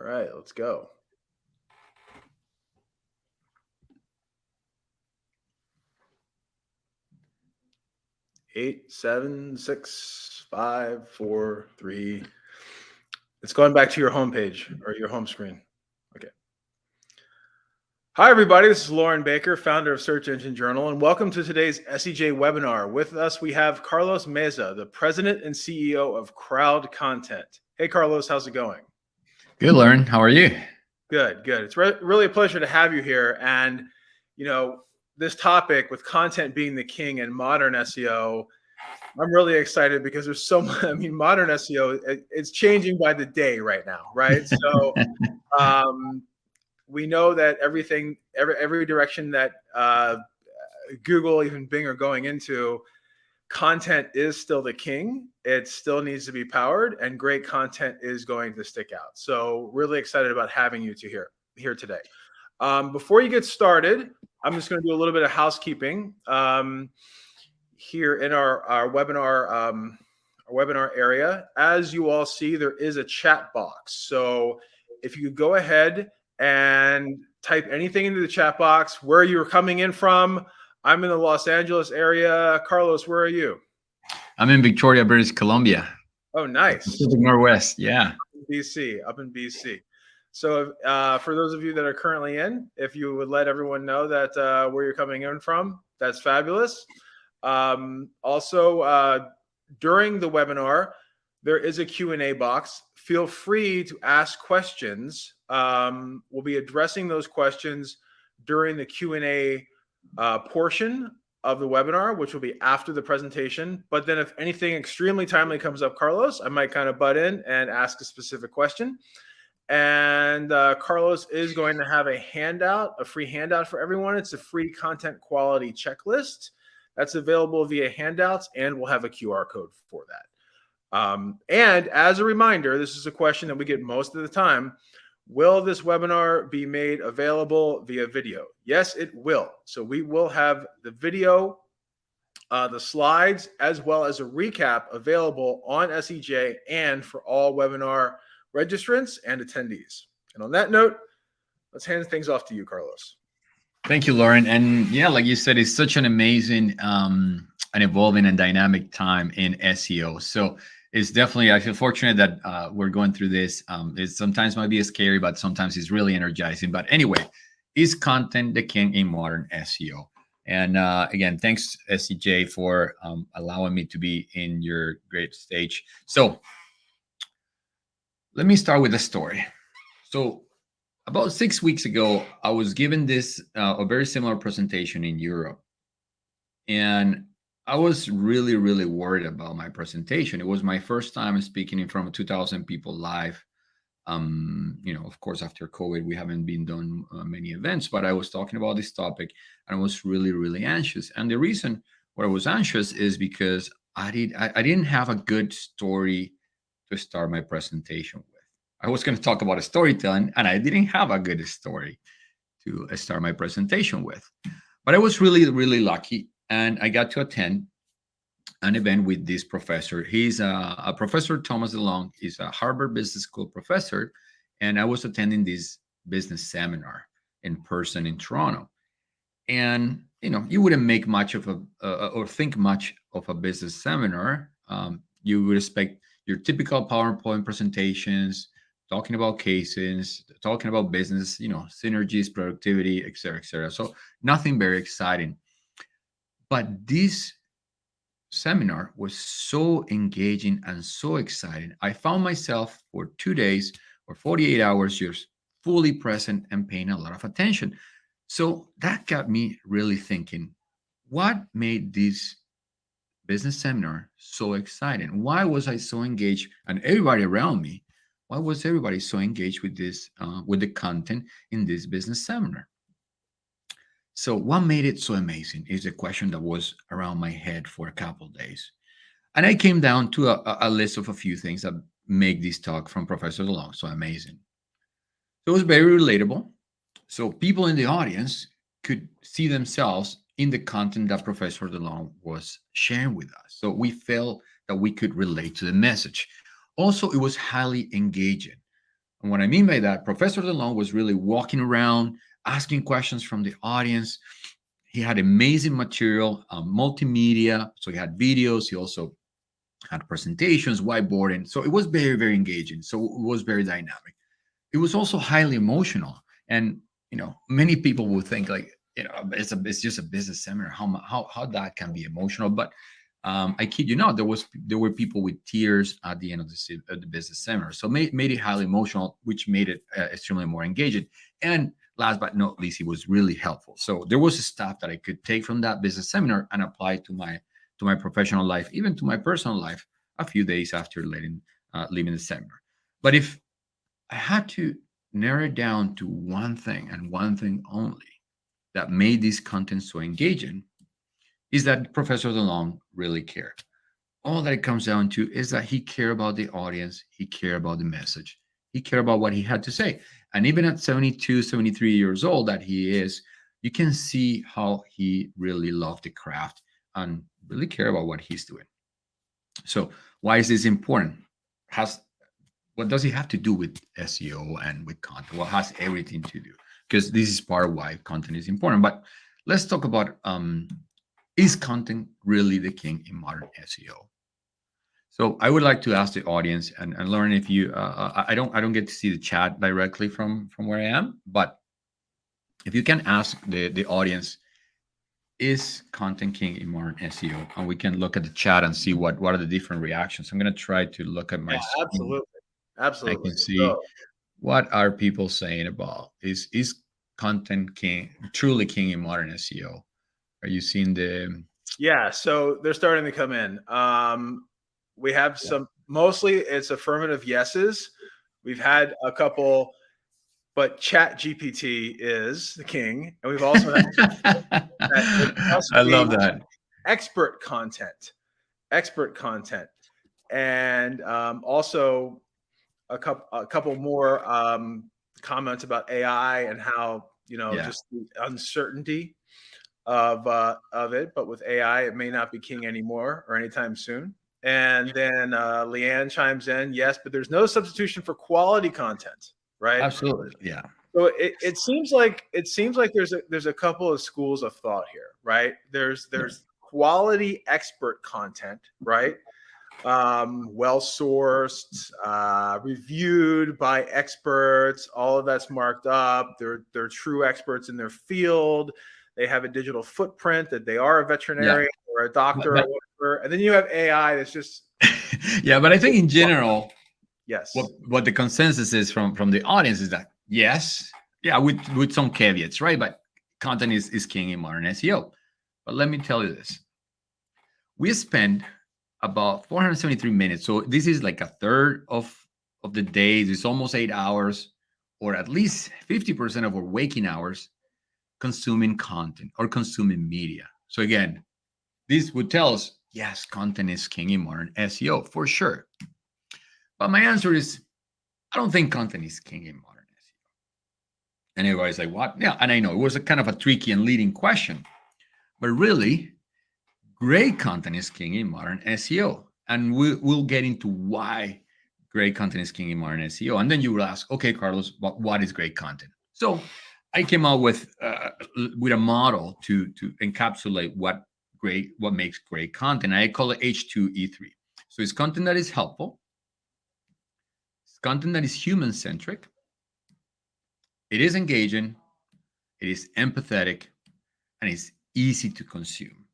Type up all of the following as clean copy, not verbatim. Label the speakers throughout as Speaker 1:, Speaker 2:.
Speaker 1: right, let's go. 8, 7, 6, 5, 4, 3. It's going back to your homepage or your home screen. Okay. Hi, everybody. This is Lauren Baker, founder of Search Engine Journal, and welcome to today's SEJ webinar. With us, we have Carlos Meza, the president and CEO of Crowd Content. Hey, Carlos, how's it going?
Speaker 2: Good, Lauren. How are you?
Speaker 1: Good, good. It's really a pleasure to have you here. And, this topic with content being the king in modern SEO, I'm really excited because there's so much. I mean, modern SEO, it's changing by the day right now, right? So we know that every direction that Google, even Bing are going into, content is still the king. It still needs to be powered, and great content is going to stick out. So really excited about having you here today. Before you get started, I'm just going to do a little bit of housekeeping here in our webinar area. As you all see, there is a chat box. So if you go ahead and type anything into the chat box, where you're coming in from. I'm in the Los Angeles area. Carlos, where are you?
Speaker 2: I'm in Victoria, British Columbia.
Speaker 1: Oh, nice.
Speaker 2: Pacific Northwest, yeah.
Speaker 1: Up in BC. So for those of you that are currently in, if you would let everyone know that where you're coming in from, that's fabulous. Also, during the webinar, there is a Q&A box. Feel free to ask questions. We'll be addressing those questions during the Q&A portion of the webinar, which will be after the presentation. But then if anything extremely timely comes up, Carlos, I might kind of butt in and ask a specific question. And Carlos is going to have a free handout for everyone. It's a free content quality checklist that's available via handouts, and we'll have a QR code for that. And as a reminder, this is a question that we get most of the time. Will this webinar be made available via video? Yes, it will. So we will have the video, the slides, as well as a recap available on SEJ and for all webinar registrants and attendees. And on that note, let's hand things off to you, Carlos.
Speaker 2: Thank you, Lauren. And yeah, like you said, it's such an amazing and evolving and dynamic time in SEO. So it's definitely, I feel fortunate that we're going through this. It sometimes might be scary, but sometimes it's really energizing. But anyway, is content the king in modern SEO? And again, thanks, SEJ, for allowing me to be in your great stage. So let me start with a story. So about 6 weeks ago, I was given this a very similar presentation in Europe. And I was really, really worried about my presentation. It was my first time speaking in front of 2,000 people live. Of course, after COVID, we haven't been done many events, but I was talking about this topic and I was really, really anxious. And the reason why I was anxious is because I didn't have a good story to start my presentation with. I was going to talk about storytelling, and I didn't have a good story to start my presentation with. But I was really, really lucky. And I got to attend an event with this professor. He's a Professor Thomas DeLong. He's a Harvard Business School professor. And I was attending this business seminar in person in Toronto. And, you wouldn't make much of or think much of a business seminar. You would expect your typical PowerPoint presentations, talking about cases, talking about business, synergies, productivity, et cetera, et cetera. So nothing very exciting. But this seminar was so engaging and so exciting. I found myself for 2 days or 48 hours just fully present and paying a lot of attention. So that got me really thinking, what made this business seminar so exciting? Why was I so engaged? And everybody around me, why was everybody so engaged with this, with the content in this business seminar? So what made it so amazing is a question that was around my head for a couple of days. And I came down to a list of a few things that make this talk from Professor DeLong so amazing. So it was very relatable. So people in the audience could see themselves in the content that Professor DeLong was sharing with us. So we felt that we could relate to the message. Also, it was highly engaging. And what I mean by that, Professor DeLong was really walking around, asking questions from the audience. He had amazing material, multimedia. So he had videos. He also had presentations, whiteboarding. So it was very, very engaging. So it was very dynamic. It was also highly emotional. And, many people would think like, it's just a business seminar. How that can be emotional. But I kid you not, there were people with tears at the end of the business seminar. So made it highly emotional, which made it extremely more engaging. And last but not least, it was really helpful. So there was stuff that I could take from that business seminar and apply to my professional life, even to my personal life, a few days after leaving the seminar. But if I had to narrow it down to one thing and one thing only that made this content so engaging, is that Professor DeLong really cared. All that it comes down to is that he cared about the audience, he cared about the message, he cared about what he had to say. And even at 72, 73 years old that he is, you can see how he really loved the craft and really care about what he's doing. So why is this important? What does it have to do with SEO and with content? Well, it has everything to do, because this is part of why content is important. But let's talk about, is content really the king in modern SEO? So I would like to ask the audience and learn if you, I don't get to see the chat directly from where I am, but if you can ask the audience, is content king in modern SEO? And we can look at the chat and see what are the different reactions. I'm going to try to look at my
Speaker 1: Yeah,
Speaker 2: screen.
Speaker 1: absolutely.
Speaker 2: I
Speaker 1: Absolutely.
Speaker 2: can see
Speaker 1: So,
Speaker 2: what are people saying about, is content king truly king in modern SEO? Are you seeing the?
Speaker 1: yeah, so they're starting to come in. We have some, mostly it's affirmative yeses. We've had a couple, but Chat GPT is the king. And we've also had that it must
Speaker 2: I love
Speaker 1: be
Speaker 2: that.
Speaker 1: expert content, and also a couple more comments about AI and how
Speaker 2: Yeah.
Speaker 1: just the uncertainty of it. But with AI, it may not be king anymore or anytime soon. And then Leanne chimes in, yes, but there's no substitution for quality content, right?
Speaker 2: Absolutely. Yeah.
Speaker 1: So it seems like there's a couple of schools of thought here, right? There's quality expert content, right? Well sourced, reviewed by experts. All of that's marked up. They're true experts in their field. They have a digital footprint that they are a
Speaker 2: Yeah.
Speaker 1: veterinarian or a doctor
Speaker 2: But,
Speaker 1: or whatever. And then you have AI that's just
Speaker 2: yeah, but I think in general,
Speaker 1: yes,
Speaker 2: what the consensus is from the audience is that yes, yeah, with some caveats, right? But content is king in modern SEO. But let me tell you this: we spend about 473 minutes. So this is like a third of the days. It's almost 8 hours, or at least 50% of our waking hours consuming content or consuming media. So again, this would tell us, yes, content is king in modern SEO for sure. But my answer is, I don't think content is king in modern SEO. And everybody's like, what? Yeah, and I know it was a kind of a tricky and leading question, but really, great content is king in modern SEO. And we'll get into why great content is king in modern SEO. And then you will ask, okay, Carlos, what is great content? So I came out with a model to encapsulate what makes great content. I call it H2E3. So it's content that is helpful, it's content that is human centric, it is engaging, it is empathetic, and it's easy to consume.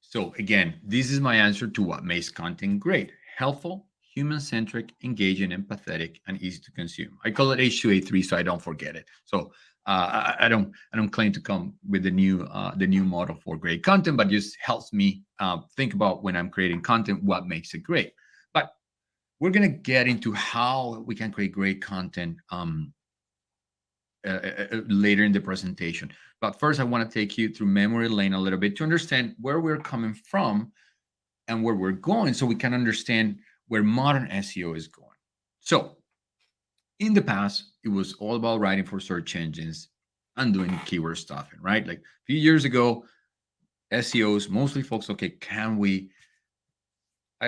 Speaker 2: So again, this is my answer to what makes content great: helpful, human-centric, engaging, empathetic, and easy to consume. I call it H2A3 so I don't forget it. So I don't claim to come with the new model for great content, but just helps me think about when I'm creating content what makes it great. But we're gonna get into how we can create great content later in the presentation. But first, I want to take you through memory lane a little bit to understand where we're coming from and where we're going, so we can understand where modern SEO is going. So in the past, it was all about writing for search engines and doing keyword stuffing, right? Like a few years ago, SEOs, mostly folks, okay, can we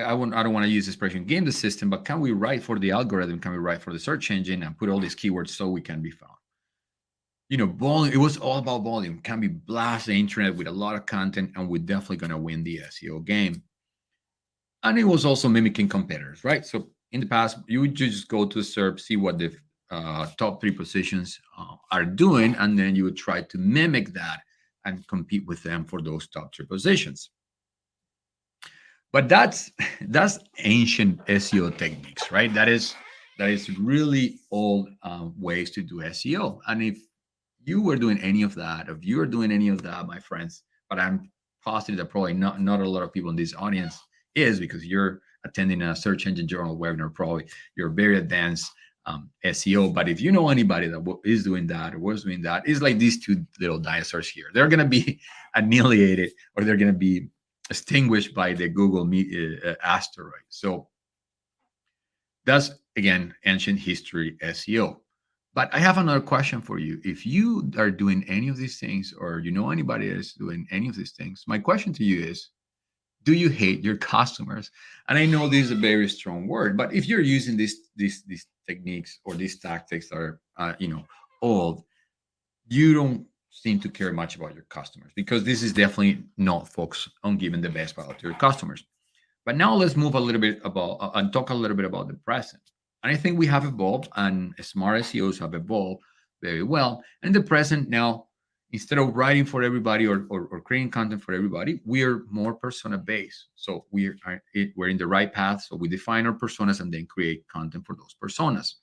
Speaker 2: I don't want to use this expression game the system, but can we write for the algorithm? Can we write for the search engine and put all these keywords so we can be found? Volume. It was all about volume. Can we blast the internet with a lot of content, and we're definitely going to win the SEO game. And it was also mimicking competitors, right? So in the past, you would just go to the SERP, see what the top 3 positions are doing, and then you would try to mimic that and compete with them for those top 3 positions. But that's ancient SEO techniques, right? That is really old ways to do SEO. And if you were doing any of that, if you are doing any of that, my friends, but I'm positive that probably not a lot of people in this audience is, because you're attending a search engine journal webinar, probably you're very advanced SEO. But if you know anybody that is doing that or was doing that, it's like these 2 little dinosaurs here. They're going to be annihilated, or they're going to be extinguished by the Google asteroid. So that's, again, ancient history SEO. But I have another question for you. If you are doing any of these things, or you know anybody that's doing any of these things, my question to you is, do you hate your customers? And I know this is a very strong word, but if you're using these techniques or these tactics that are old, you don't seem to care much about your customers, because this is definitely not focused on giving the best value to your customers. But now let's move a little bit about and talk a little bit about the present. And I think we have evolved, and smart SEOs have evolved very well. And in the present now, instead of writing for everybody or creating content for everybody, we are more persona based. So we're in the right path. So we define our personas and then create content for those personas.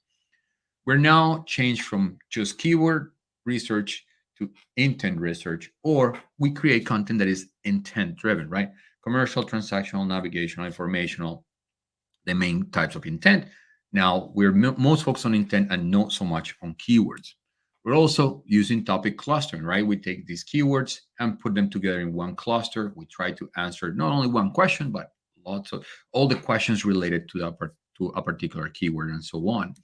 Speaker 2: We're now changed from just keyword research to intent research, or we create content that is intent driven, right? Commercial, transactional, navigational, informational, the main types of intent. Now we're most focused on intent and not so much on keywords. We're also using topic clustering, right? We take these keywords and put them together in one cluster. We try to answer not only one question, but lots of all the questions related to a particular keyword and so on.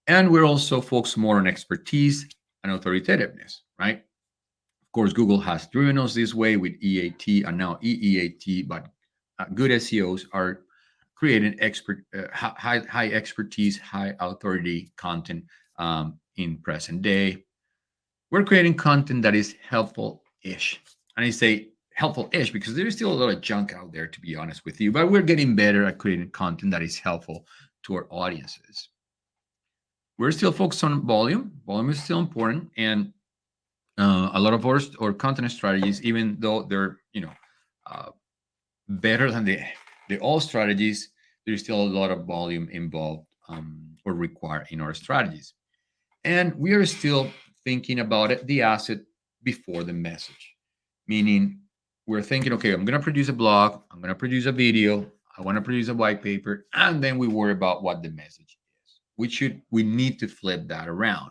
Speaker 2: And we're also focused more on expertise and authoritativeness, right? Of course, Google has driven us this way with EAT and now EEAT, but good SEOs are creating high expertise, high authority content in present day. We're creating content that is helpful-ish. And I say helpful-ish because there's still a lot of junk out there, to be honest with you, but we're getting better at creating content that is helpful to our audiences. We're still focused on volume. Volume is still important, and a lot of our content strategies, even though they're better than the old strategies, there's still a lot of volume involved or required in our strategies. And we are still thinking about it, the asset before the message, meaning we're thinking, okay, I'm going to produce a blog, I'm going to produce a video, I want to produce a white paper, and then we worry about what the message is. We need to flip that around.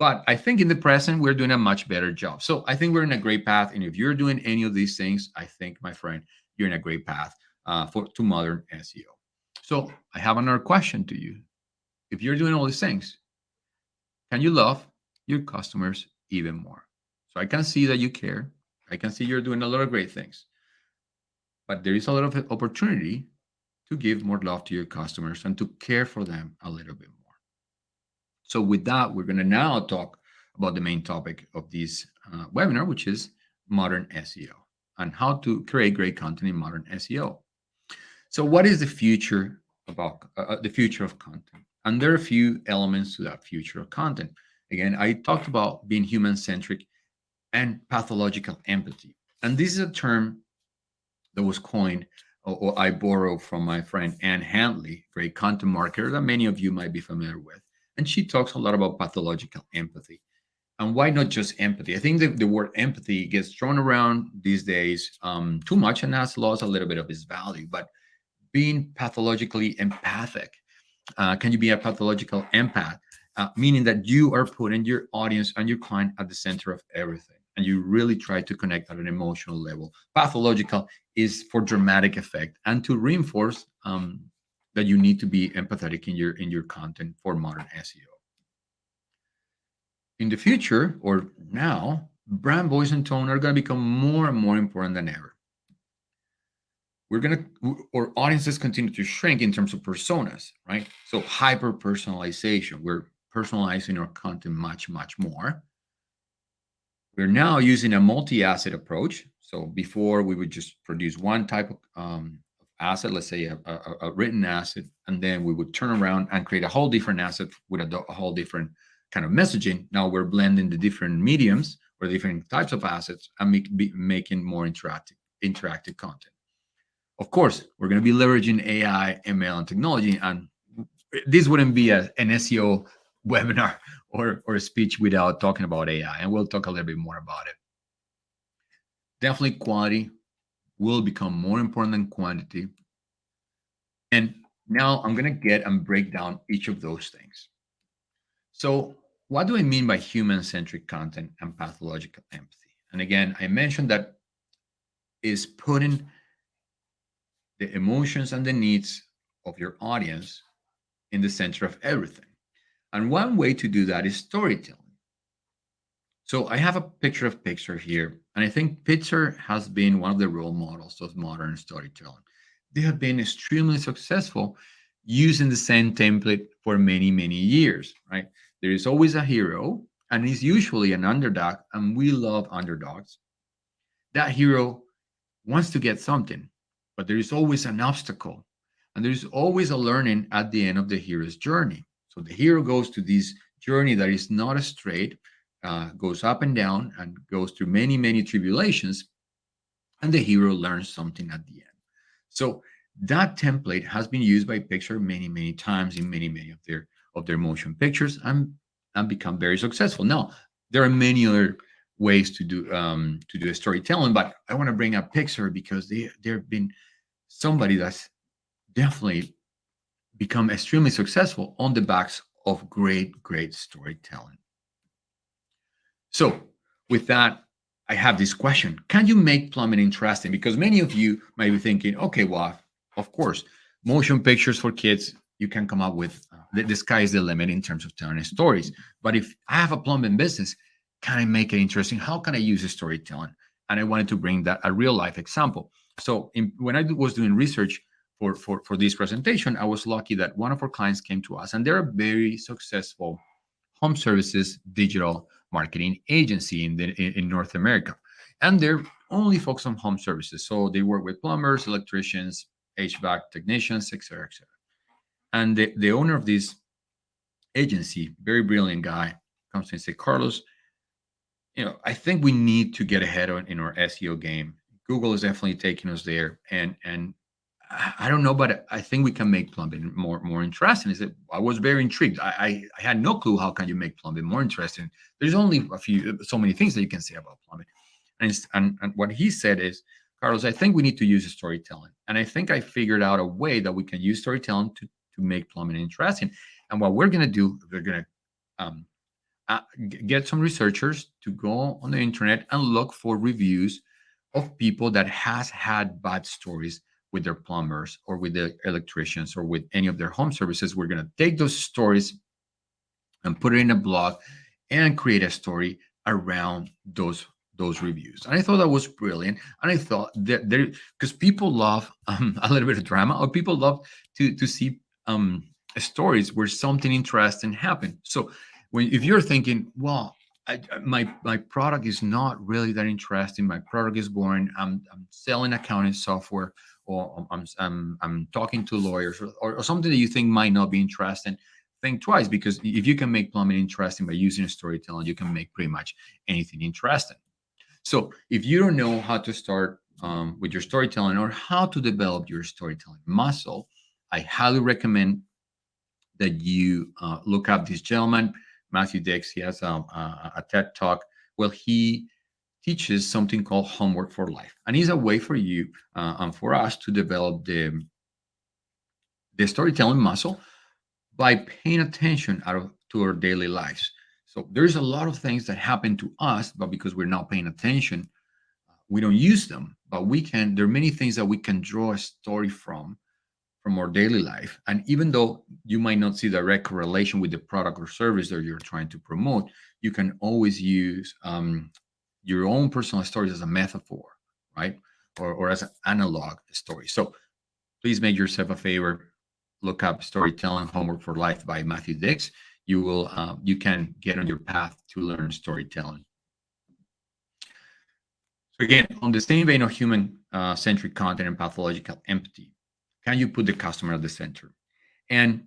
Speaker 2: But I think in the present, we're doing a much better job. So I think we're in a great path. And if you're doing any of these things, I think, my friend, you're in a great path to modern SEO. So I have another question to you. If you're doing all these things, can you love your customers even more? So I can see that you care. I can see you're doing a lot of great things. But there is a lot of opportunity to give more love to your customers and to care for them a little bit more. So with that, we're going to now talk about the main topic of this webinar, which is modern SEO and how to create great content in modern SEO. So what is the future about the future of content? And there are a few elements to that future of content. Again, I talked about being human-centric and pathological empathy. And this is a term that was coined, or I borrowed from my friend Ann Handley, great content marketer that many of you might be familiar with. And she talks a lot about pathological empathy. And why not just empathy? I think the word empathy gets thrown around these days too much and has lost a little bit of its value. But being pathologically empathic, can you be a pathological empath? Meaning that you are putting your audience and your client at the center of everything. And you really try to connect at an emotional level. Pathological is for dramatic effect and to reinforce that you need to be empathetic in your content for modern SEO. In the future, or now, brand voice and tone are going to become more and more important than ever. our audiences continue to shrink in terms of personas, right? So hyper personalization, we're personalizing our content much, much more. We're now using a multi-asset approach. So before we would just produce one type of asset, let's say a written asset, and then we would turn around and create a whole different asset with a whole different kind of messaging. Now we're blending the different mediums or different types of assets and making more interactive content. Of course, we're going to be leveraging AI, ML, and technology, and this wouldn't be an SEO webinar or a speech without talking about AI, and we'll talk a little bit more about it. Definitely quality will become more important than quantity. And now I'm going to get and break down each of those things. So what do I mean by human-centric content and pathological empathy? And again, I mentioned that is putting the emotions and the needs of your audience in the center of everything. And one way to do that is storytelling. So I have a picture of Pixar here, and I think Pixar has been one of the role models of modern storytelling. They have been extremely successful using the same template for many, many years, right? There is always a hero, and he's usually an underdog, and we love underdogs. That hero wants to get something, but there is always an obstacle, and there is always a learning at the end of the hero's journey. So the hero goes to this journey that is not straight, goes up and down, and goes through many, many tribulations, and the hero learns something at the end. So that template has been used by Pixar many, many times in many, many of their motion pictures and become very successful. Now, there are many other ways to do a storytelling, but I want to bring up Pixar because they've been somebody that's definitely become extremely successful on the backs of great, great storytelling. So with that, I have this question. Can you make plumbing interesting? Because many of you might be thinking, okay, well, of course, motion pictures for kids, you can come up with, the sky is the limit in terms of telling stories. But if I have a plumbing business, can I make it interesting? How can I use a storytelling? And I wanted to bring that a real life example. So when I was doing research for this presentation, I was lucky that one of our clients came to us, and they're a very successful home services digital marketing agency in North America. And they're only focused on home services. So they work with plumbers, electricians, HVAC technicians, et cetera, et cetera. And the owner of this agency, very brilliant guy, comes to me and say, Carlos, I think we need to get ahead in our SEO game. Google is definitely taking us there. And I don't know, but I think we can make plumbing more interesting. Is it? I was very intrigued. I had no clue how can you make plumbing more interesting. There's only so many things that you can say about plumbing. And what he said is, Carlos, I think we need to use storytelling. And I think I figured out a way that we can use storytelling to make plumbing interesting. And what we're going to do, we're going to get some researchers to go on the internet and look for reviews of people that has had bad stories with their plumbers or with the electricians or with any of their home services. We're going to take those stories and put it in a blog and create a story around those reviews. And I thought that was brilliant. And I thought that because people love a little bit of drama, or people love to see stories where something interesting happened. So if you're thinking, well, my product is not really that interesting, my product is boring, I'm selling accounting software, or I'm talking to lawyers, or something that you think might not be interesting, think twice, because if you can make plumbing interesting by using storytelling, you can make pretty much anything interesting. So if you don't know how to start with your storytelling or how to develop your storytelling muscle, I highly recommend that you look up this gentleman, Matthew Dix. He has a TED Talk. Well, he teaches something called homework for life, and it's a way for you and for us to develop the storytelling muscle by paying attention to our daily lives. So there's a lot of things that happen to us, but because we're not paying attention, we don't use them. But there are many things that we can draw a story from our daily life. And even though you might not see direct correlation with the product or service that you're trying to promote, you can always use your own personal stories as a metaphor, right? or as an analog story. So please make yourself a favor, look up Storytelling Homework for Life by Matthew Dix. You can get on your path to learn storytelling. So again, on the same vein of human centric content and pathological empathy, can you put the customer at the center? And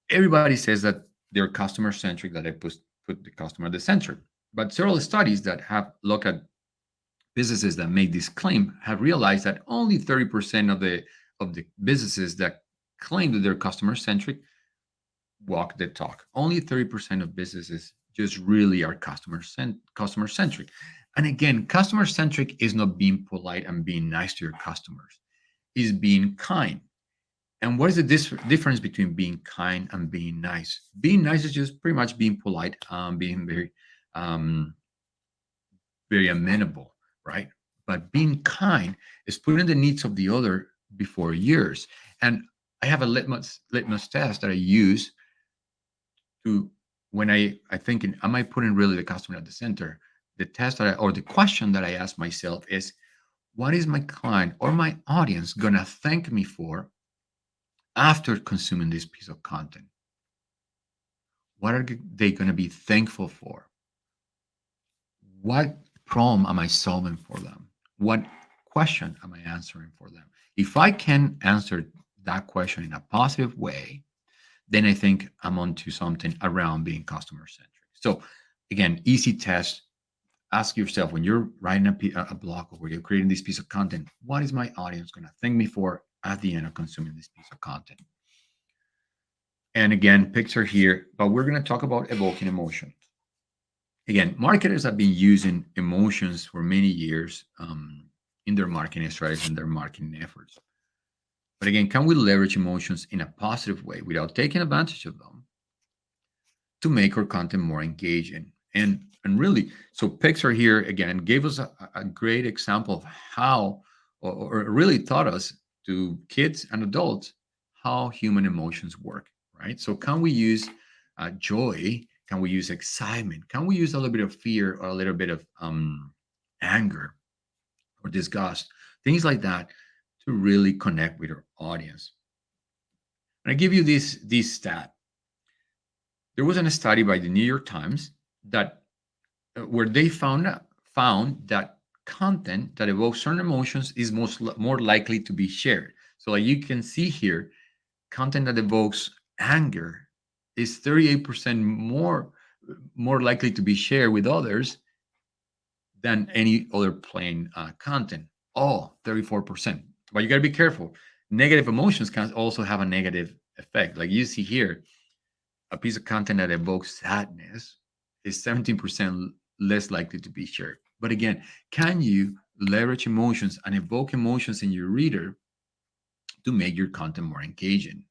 Speaker 2: everybody says that they're customer centric, that they put the customer at the center. But several studies that have looked at businesses that make this claim have realized that only 30% of the businesses that claim that they're customer centric walk the talk. Only 30% of businesses just really are customer centric. And again, customer centric is not being polite and being nice to your customers, is being kind. And what is the difference between being kind and being nice? Being nice is just pretty much being polite, being very amenable, right? But being kind is putting the needs of the other before yours. And I have a litmus test that I use to when I think, am I putting really the customer at the center? The test or the question that I ask myself is, what is my client or my audience gonna thank me for after consuming this piece of content? What are they going to be thankful for? What problem am I solving for them? What question am I answering for them? If I can answer that question in a positive way, then I think I'm onto something around being customer centric. So again, easy test. Ask yourself when you're writing a blog or you're creating this piece of content, what is my audience going to thank me for at the end of consuming this piece of content? And again, picture here, but we're going to talk about evoking emotion. Again, marketers have been using emotions for many years in their marketing strategies and their marketing efforts. But again, can we leverage emotions in a positive way without taking advantage of them to make our content more engaging? And really, so Pixar here again gave us a great example of how, or really taught us to kids and adults how human emotions work. Right? So can we use joy? Can we use excitement? Can we use a little bit of fear or a little bit of anger or disgust? Things like that to really connect with our audience. And I give you this stat. There was a study by the New York Times that where they found that content that evokes certain emotions is more likely to be shared. So like you can see here, content that evokes anger is 38% more likely to be shared with others than any other plain content. 34%. But you got to be careful. Negative emotions can also have a negative effect. Like you see here, a piece of content that evokes sadness is 17% less likely to be shared. But again, can you leverage emotions and evoke emotions in your reader to make your content more engaging?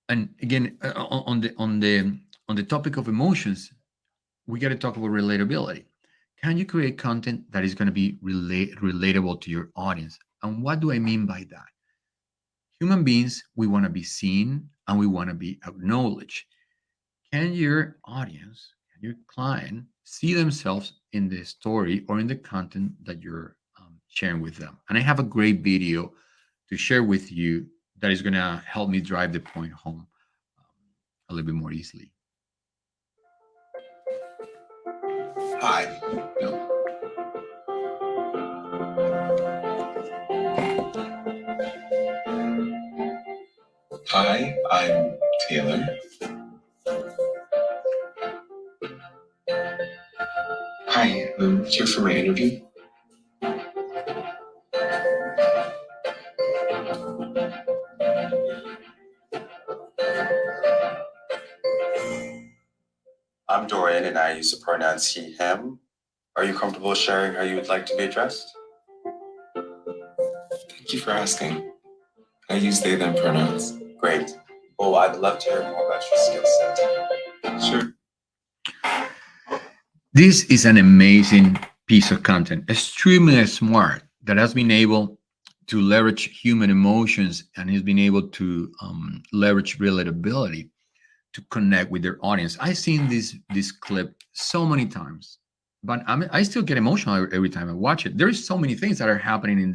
Speaker 2: And again, on the topic of emotions, we got to talk about relatability. Can you create content that is going to be relatable to your audience? And what do I mean by that? Human beings, we want to be seen and we want to be acknowledged. Can your audience, can your client see themselves in the story or in the content that you're sharing with them? And I have a great video to share with you that is going to help me drive the point home a little bit more easily.
Speaker 3: Hi. No. Hi, I'm Taylor. Hi, I'm here for my interview. I'm Dorian and I use the pronouns he, him. Are you comfortable sharing how you would like to be addressed? Thank you for asking. I use they, them pronouns. Great. Well, I'd love to hear more about your skill set. Sure.
Speaker 2: This is an amazing piece of content, extremely smart, that has been able to leverage human emotions and has been able to leverage relatability to connect with their audience. I've seen this clip so many times, but I still get emotional every time I watch it. There's so many things that are happening in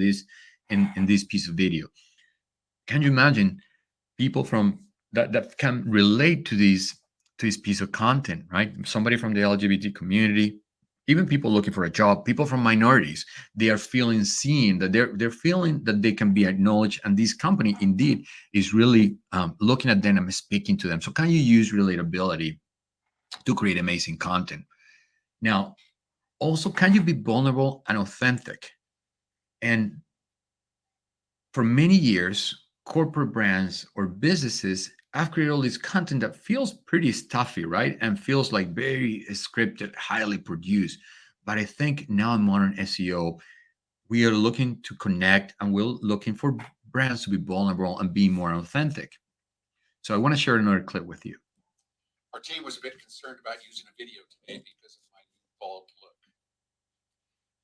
Speaker 2: this piece of video. Can you imagine people from that can relate to this piece of content, right? Somebody from the LGBT community, even people looking for a job, people from minorities, they are feeling seen, that they're feeling that they can be acknowledged, and this company indeed is really looking at them and speaking to them. So can you use relatability to create amazing content? Now, also, can you be vulnerable and authentic? And for many years, corporate brands or businesses have created all this content that feels pretty stuffy, right? And feels like very scripted, highly produced. But I think now in modern SEO, we are looking to connect, and we're looking for brands to be vulnerable and be more authentic. So I want to share another clip with you.
Speaker 4: Our team was a bit concerned about using a video today because of my bald look.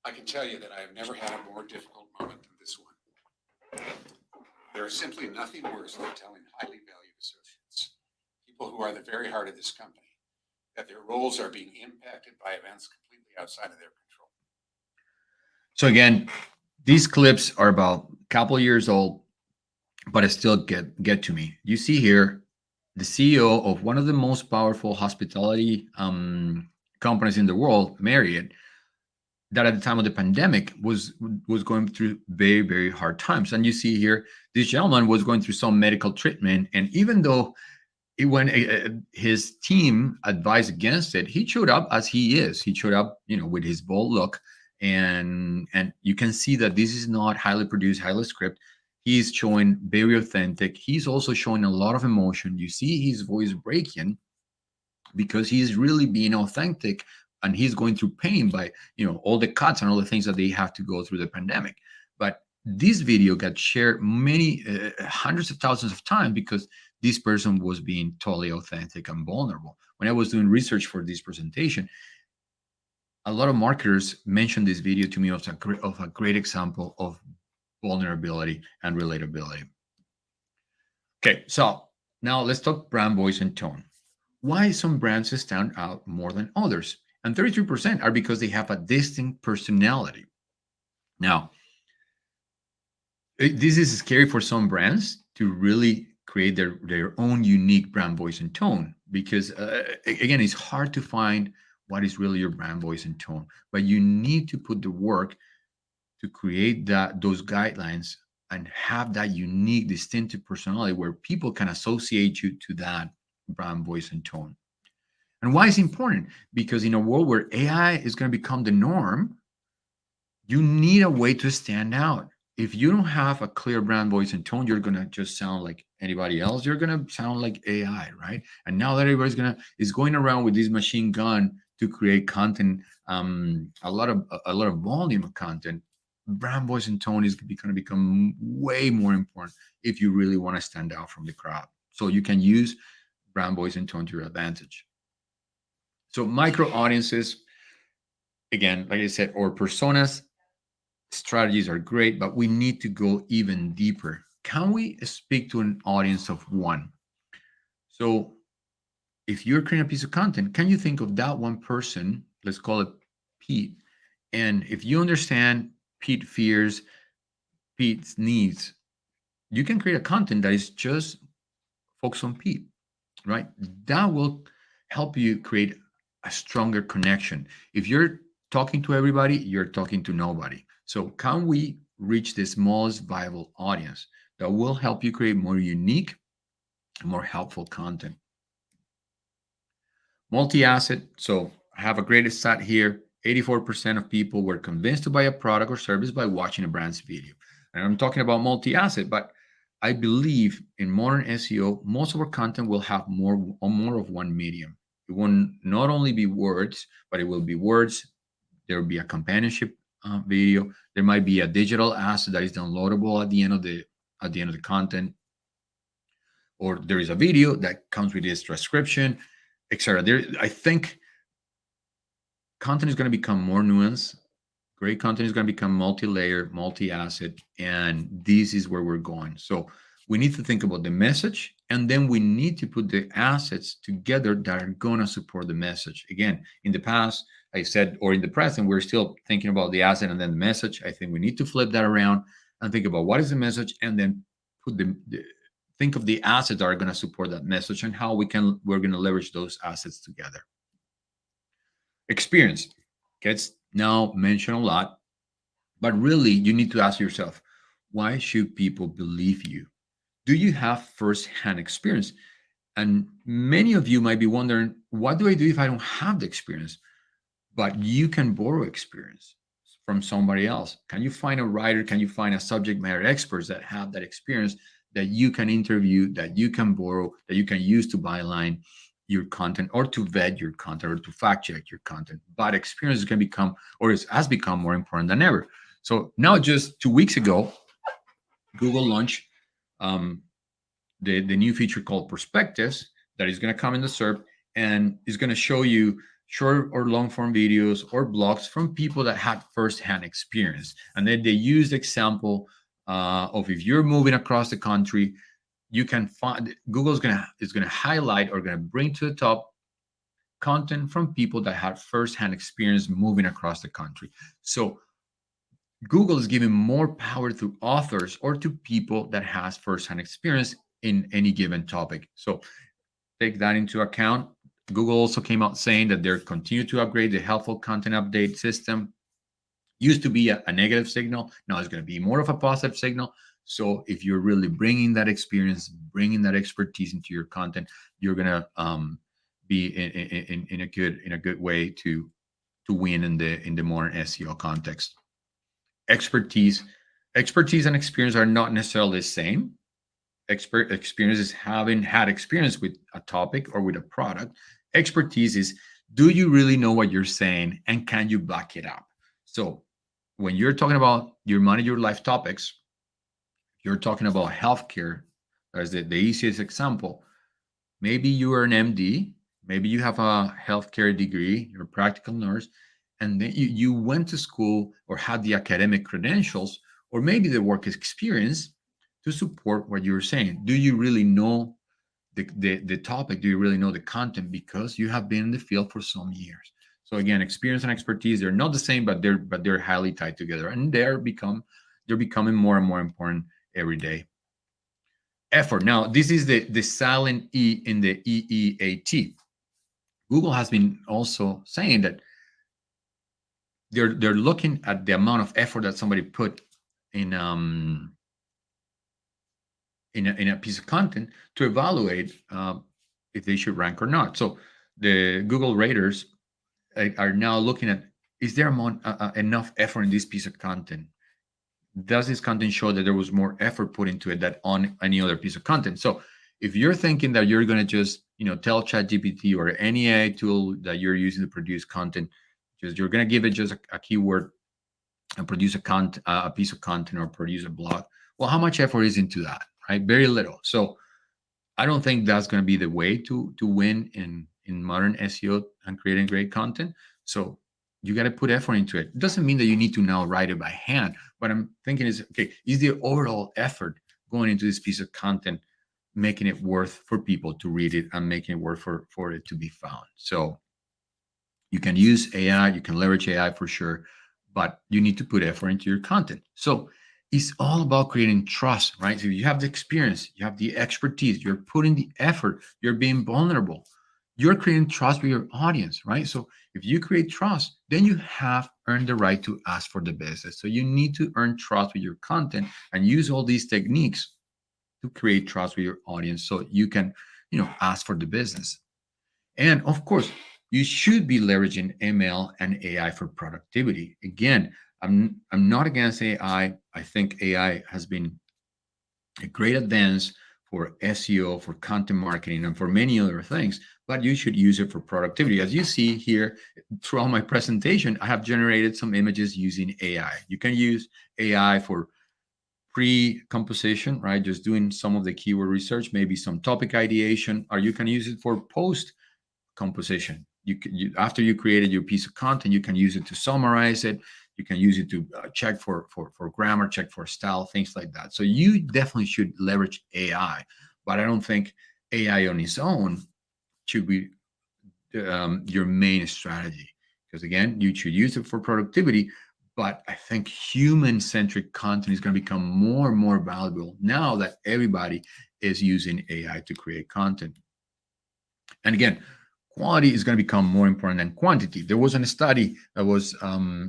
Speaker 4: I can tell you that I have never had a more difficult moment than this one. There is simply nothing worse than telling highly valued associates, people who are the very heart of this company, that their roles are being impacted by events completely outside of their control.
Speaker 2: So again, these clips are about a couple of years old, but it still get to me. You see here the CEO of one of the most powerful hospitality companies in the world, Marriott, that at the time of the pandemic was going through very, very hard times. And you see here, this gentleman was going through some medical treatment, and even though his team advised against it, he showed up as he is. He showed up, with his bold look, and you can see that this is not highly produced, highly scripted. He's showing very authentic. He's also showing a lot of emotion. You see his voice breaking because he's really being authentic, and he's going through pain by all the cuts and all the things that they have to go through the pandemic. But this video got shared many hundreds of thousands of times because this person was being totally authentic and vulnerable. When I was doing research for this presentation, a lot of marketers mentioned this video to me of a great example of vulnerability and relatability. Okay, so now let's talk brand voice and tone. Why some brands stand out more than others? And 33% are because they have a distinct personality. Now, this is scary for some brands to really create their own unique brand voice and tone, because again, it's hard to find what is really your brand voice and tone, but you need to put the work to create those guidelines and have that unique, distinctive personality where people can associate you to that brand voice and tone. And why is it important? Because in a world where AI is going to become the norm, you need a way to stand out. If you don't have a clear brand voice and tone, you're going to just sound like anybody else. You're going to sound like AI, right? And now that everybody's is going around with this machine gun to create content, a lot of volume of content, brand voice and tone is going to become way more important if you really want to stand out from the crowd. So you can use brand voice and tone to your advantage. So micro audiences, again, like I said, or personas, strategies are great, but we need to go even deeper. Can we speak to an audience of one? So if you're creating a piece of content, can you think of that one person, let's call it Pete, and if you understand Pete's fears, Pete's needs, you can create a content that is just focused on Pete, right? That will help you create a stronger connection. If you're talking to everybody, you're talking to nobody. So can we reach the smallest viable audience that will help you create more unique, more helpful content? Multi-asset. So I have a great stat here. 84% of people were convinced to buy a product or service by watching a brand's video. And I'm talking about multi-asset, but I believe in modern SEO, most of our content will have more of one medium. It will not only be words, but it will be words. There will be a companionship video. There might be a digital asset that is downloadable at the end of the content, or there is a video that comes with this transcription, etc. I think content is going to become more nuanced. Great content is going to become multi-layer, multi-asset, and this is where we're going. So we need to think about the message And then we need to put the assets together that are going to support the message. Again, in the past, I said, or in the present, we're still thinking about the asset and then the message. I think we need to flip that around and think about what is the message, and then put think of the assets that are going to support that message and how we're going to leverage those assets together. Experience gets now mentioned a lot, but really you need to ask yourself, why should people believe you? Do you have first-hand experience? And many of you might be wondering, what do I do if I don't have the experience? But you can borrow experience from somebody else. Can you find a writer? Can you find a subject matter experts that have that experience that you can interview, that you can borrow, that you can use to byline your content, or to vet your content, or to fact check your content? But experience can become, or has become, more important than ever. So now, just 2 weeks ago, Google launched the new feature called Perspectives that is going to come in the SERP, and is going to show you short or long form videos or blogs from people that had firsthand experience. And then they use the example of, if you're moving across the country, you can find, Google is going to highlight, or going to bring to the top, content from people that had firsthand experience moving across the country. So Google is giving more power to authors or to people that has firsthand experience in any given topic. So take that into account. Google also came out saying that they're continue to upgrade the helpful content update system. Used to be a negative signal. Now it's going to be more of a positive signal. So if you're really bringing that experience, bringing that expertise into your content, you're going to be in a good way to win in the modern SEO context. Expertise and experience are not necessarily the same. Experience is having had experience with a topic or with a product. Expertise is, do you really know what you're saying, and can you back it up? So when you're talking about your money, your life topics, you're talking about healthcare. That's the easiest example. Maybe you are an MD, maybe you have a healthcare degree, you're a practical nurse, and then you went to school or had the academic credentials, or maybe the work experience to support what you're saying. Do you really know the topic? Do you really know the content? Because you have been in the field for some years. So again, experience and expertise, they're not the same, but they're highly tied together, and they're becoming more and more important every day. Effort. Now, this is the silent E in the EEAT. Google has been also saying that they're looking at the amount of effort that somebody put in a piece of content to evaluate if they should rank or not. So the Google raters are now looking at, is there enough effort in this piece of content? Does this content show that there was more effort put into it than on any other piece of content? So if you're thinking that you're going to just tell ChatGPT or any AI tool that you're using to produce content, just you're going to give it just a keyword and produce a piece of content or produce a blog, well, how much effort is into that? Right? Very little. So I don't think that's going to be the way to win in modern SEO and creating great content. So you got to put effort into it. It doesn't mean that you need to now write it by hand. What I'm thinking is, okay, is the overall effort going into this piece of content making it worth for people to read it and making it worth for it to be found? So you can use AI, you can leverage AI for sure, but you need to put effort into your content. So it's all about creating trust, right? So you have the experience, you have the expertise, you're putting the effort, you're being vulnerable, you're creating trust with your audience, right? So if you create trust, then you have earned the right to ask for the business. So you need to earn trust with your content and use all these techniques to create trust with your audience so you can, ask for the business. And of course, you should be leveraging ML and AI for productivity. Again, I'm not against AI. I think AI has been a great advance for SEO, for content marketing, and for many other things, but you should use it for productivity. As you see here throughout my presentation, I have generated some images using AI. You can use AI for pre-composition, right? Just doing some of the keyword research, maybe some topic ideation, or you can use it for post-composition. After you created your piece of content, you can use it to summarize it. You can use it to check for grammar, check for style, things like that. So you definitely should leverage AI. but I don't think AI on its own should be your main strategy. Because again, you should use it for productivity, but I think human-centric content is going to become more and more valuable now that everybody is using AI to create content. And again, quality is going to become more important than quantity. There was a study that was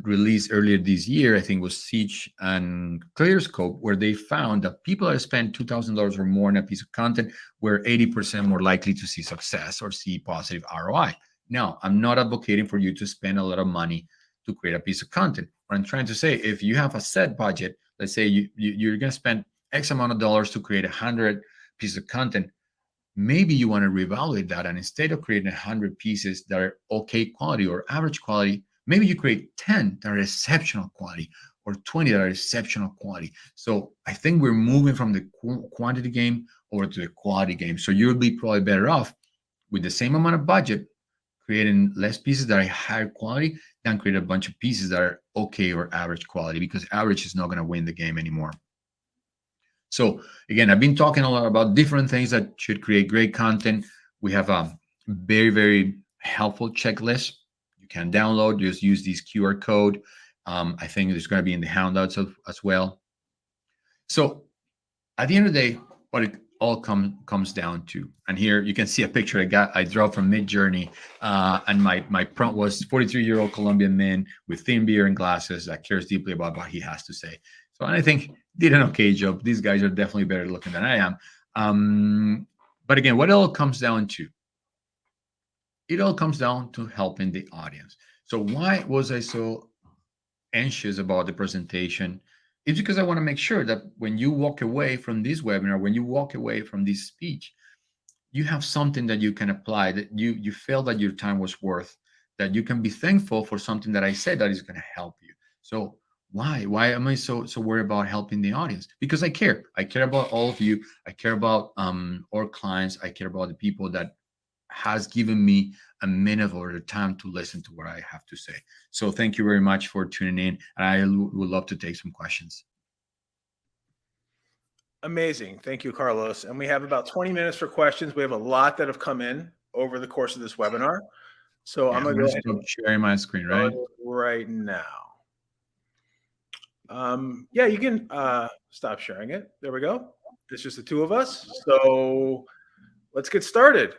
Speaker 2: released earlier this year, I think it was Siege and ClearScope, where they found that people that spend $2,000 or more on a piece of content were 80% more likely to see success or see positive ROI. Now, I'm not advocating for you to spend a lot of money to create a piece of content. What I'm trying to say, if you have a set budget, let's say you're going to spend X amount of dollars to create 100 pieces of content, maybe you want to reevaluate that, and instead of creating 100 pieces that are okay quality or average quality, maybe you create 10 that are exceptional quality or 20 that are exceptional quality. So I think we're moving from the quantity game over to the quality game. So you'll be probably better off with the same amount of budget creating less pieces that are higher quality than create a bunch of pieces that are okay or average quality, because average is not going to win the game anymore. So again, I've been talking a lot about different things that should create great content. We have a very, very helpful checklist you can download. Just use this QR code. I think it's going to be in the handouts as well. So at the end of the day, what it all comes down to, and here you can see a picture I drew from Midjourney, and my prompt was 43-year-old Colombian man with thin beard and glasses that cares deeply about what he has to say. So, and I think did an okay job. These guys are definitely better looking than I am. But again, what it all comes down to? It all comes down to helping the audience. So why was I so anxious about the presentation? It's because I want to make sure that when you walk away from this webinar, when you walk away from this speech, you have something that you can apply, that you feel that your time was worth, that you can be thankful for something that I said that is going to help you. So why am I so worried about helping the audience? Because I care about all of you. I care about our clients. I care about the people that has given me a minute or a time to listen to what I have to say. So thank you very much for tuning in, and I would love to take some questions.
Speaker 1: Amazing. Thank you, Carlos. And we have about 20 minutes for questions. We have a lot that have come in over the course of this webinar. So
Speaker 2: Yeah,
Speaker 1: I'm going to go ahead
Speaker 2: stop sharing my screen, right?
Speaker 1: right now. Yeah, you can stop sharing it. There we go. It's just the two of us. So let's get started.